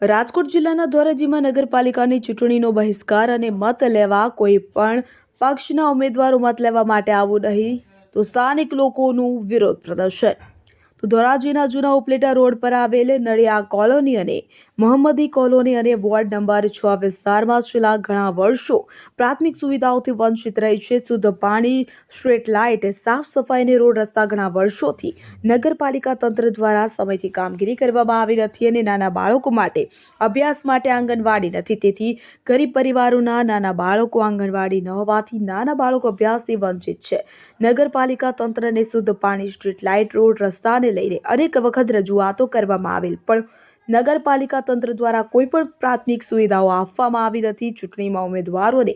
રાજકોટ જિલ્લાના ધોરાજીમાં નગરપાલિકાની ચૂંટણીનો બહિષ્કાર અને મત લેવા કોઈ પણ પક્ષના ઉમેદવારો મત લેવા માટે આવવું નહીં તો સ્થાનિક લોકોનું વિરોધ પ્રદર્શન. તો ધોરાજીના જૂના ઉપલેટા રોડ પર આવેલ નળિયા કોલોની અને મોહમ્મદી કોલોની અને વોર્ડ નંબર 6 વિસ્તારમાં છેલ્લા ઘણા વર્ષો પ્રાથમિક સુવિધાઓથી વંચિત રહી છે. શુદ્ધ પાણી, સ્ટ્રીટ લાઇટ, સાફ સફાઈ અને રોડ રસ્તા ઘણા વર્ષોથી નગરપાલિકા તંત્ર દ્વારા સમયથી કામગીરી કરવામાં આવી નથી અને નાના બાળકો માટે અભ્યાસ માટે આંગણવાડી નથી. તેથી ગરીબ પરિવારોના નાના બાળકો આંગણવાડી ન હોવાથી નાના બાળકો અભ્યાસથી વંચિત છે. નગરપાલિકા તંત્રને શુદ્ધ પાણી, સ્ટ્રીટ લાઇટ, રોડ રસ્તાને લઈને અનેક વખત રજૂઆતો કરવામાં આવેલ પણ નગરપાલિકા તંત્ર દ્વારા કોઈ પણ પ્રાથમિક સુવિધાઓ આપવામાં આવી નથી. ચૂંટણીમાં ઉમેદવારોને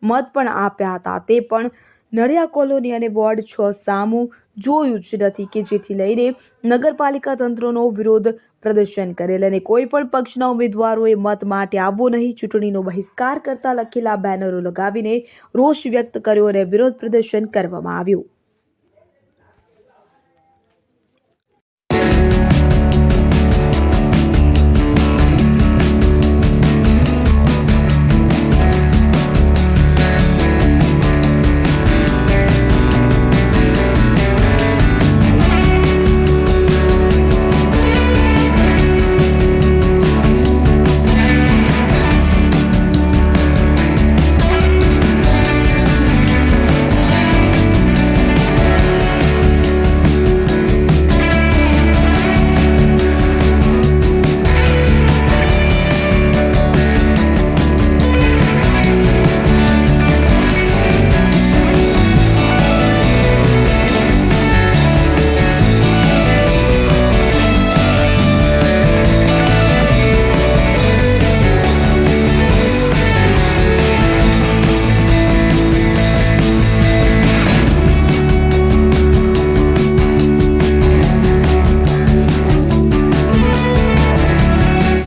મત પણ આપ્યા હતા, તે પણ નળિયા કોલોની અને વોર્ડ 6 સામું જોયું જ નથી કે જેથી લઈને નગરપાલિકા તંત્રનો વિરોધ પ્રદર્શન કરેલ અને કોઈ પણ પક્ષના ઉમેદવારોએ મત માટે આવવો નહીં, ચૂંટણીનો બહિષ્કાર કરતા લખેલા બેનરો લગાવીને રોષ વ્યક્ત કર્યો અને વિરોધ પ્રદર્શન કરવામાં આવ્યું.